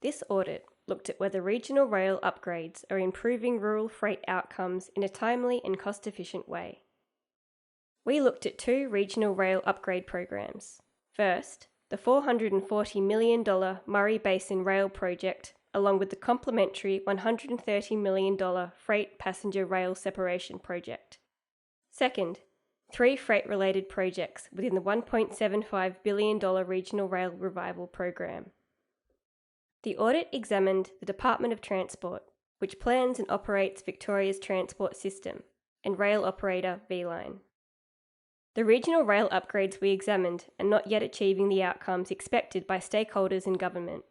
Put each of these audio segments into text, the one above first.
This audit looked at whether regional rail upgrades are improving rural freight outcomes in a timely and cost-efficient way. We looked at two regional rail upgrade programs. First, the $440 million Murray Basin Rail Project, along with the complementary $130 million Freight Passenger Rail Separation Project. Second, three freight-related projects within the $1.75 billion Regional Rail Revival Program. The audit examined the Department of Transport, which plans and operates Victoria's transport system, and rail operator V-Line. The regional rail upgrades we examined are not yet achieving the outcomes expected by stakeholders in government.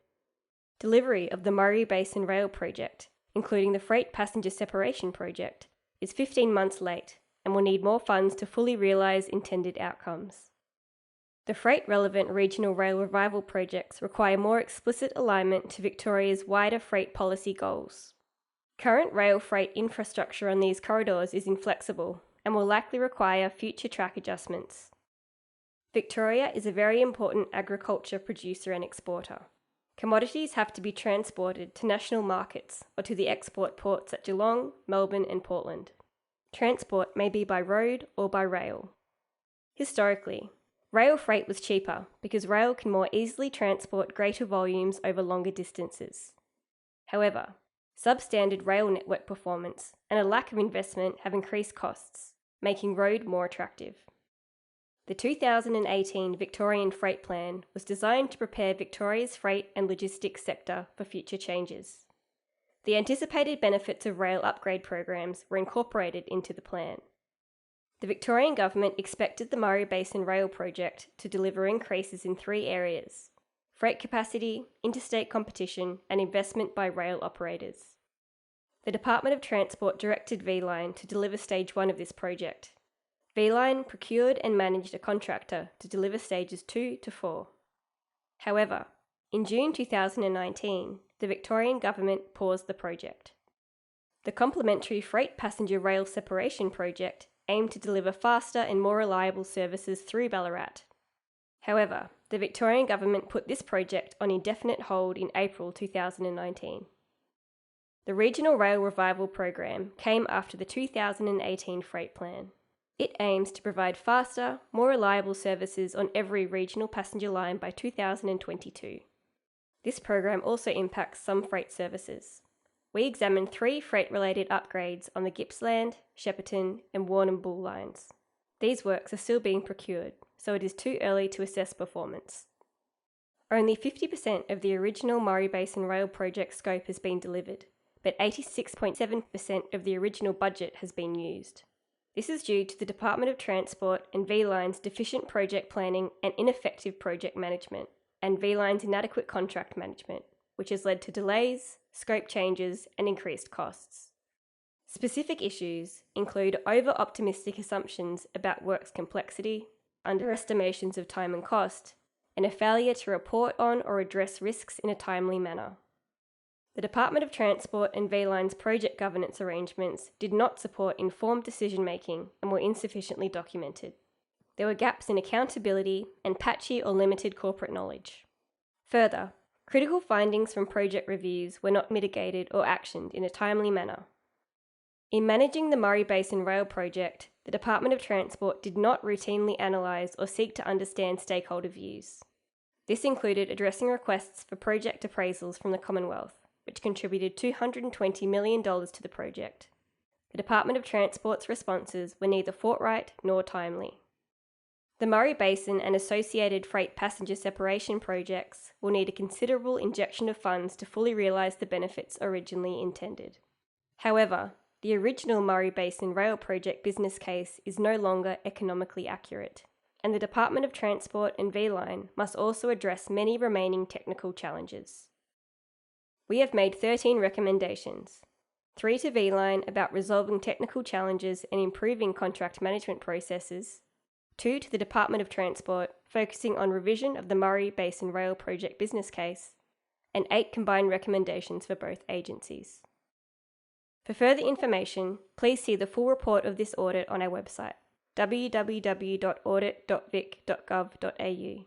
Delivery of the Murray Basin Rail Project, including the Freight Passenger Separation Project, is 15 months late and will need more funds to fully realise intended outcomes. The freight-relevant regional rail revival projects require more explicit alignment to Victoria's wider freight policy goals. Current rail freight infrastructure on these corridors is inflexible and will likely require future track adjustments. Victoria is a very important agriculture producer and exporter. Commodities have to be transported to national markets or to the export ports at Geelong, Melbourne and Portland. Transport may be by road or by rail. Historically, rail freight was cheaper because rail can more easily transport greater volumes over longer distances. However, substandard rail network performance and a lack of investment have increased costs, making road more attractive. The 2018 Victorian Freight Plan was designed to prepare Victoria's freight and logistics sector for future changes. The anticipated benefits of rail upgrade programs were incorporated into the plan. The Victorian Government expected the Murray Basin Rail Project to deliver increases in three areas: freight capacity, interstate competition, and investment by rail operators. The Department of Transport directed V-Line to deliver Stage 1 of this project. V-Line procured and managed a contractor to deliver Stages 2 to 4. However, in June 2019, the Victorian Government paused the project. The complementary Freight Passenger Rail Separation Project aimed to deliver faster and more reliable services through Ballarat. However, the Victorian Government put this project on indefinite hold in April 2019. The Regional Rail Revival Program came after the 2018 Freight Plan. It aims to provide faster, more reliable services on every regional passenger line by 2022. This program also impacts some freight services. We examined three freight-related upgrades on the Gippsland, Shepparton and Warrnambool lines. These works are still being procured, so it is too early to assess performance. Only 50% of the original Murray Basin Rail Project scope has been delivered, but 86.7% of the original budget has been used. This is due to the Department of Transport and V-Line's deficient project planning and ineffective project management, and V-Line's inadequate contract management, which has led to delays, scope changes, and increased costs. Specific issues include over-optimistic assumptions about work's complexity, underestimations of time and cost, and a failure to report on or address risks in a timely manner. The Department of Transport and V-Line's project governance arrangements did not support informed decision-making and were insufficiently documented. There were gaps in accountability and patchy or limited corporate knowledge. Further, critical findings from project reviews were not mitigated or actioned in a timely manner. In managing the Murray Basin Rail Project, the Department of Transport did not routinely analyse or seek to understand stakeholder views. This included addressing requests for project appraisals from the Commonwealth, which contributed $220 million to the project. The Department of Transport's responses were neither forthright nor timely. The Murray Basin and associated freight passenger separation projects will need a considerable injection of funds to fully realise the benefits originally intended. However, the original Murray Basin Rail Project business case is no longer economically accurate, and the Department of Transport and V-Line must also address many remaining technical challenges. We have made 13 recommendations, 3 to V-Line about resolving technical challenges and improving contract management processes, 2 to the Department of Transport focusing on revision of the Murray Basin Rail Project business case, and 8 combined recommendations for both agencies. For further information, please see the full report of this audit on our website, www.audit.vic.gov.au.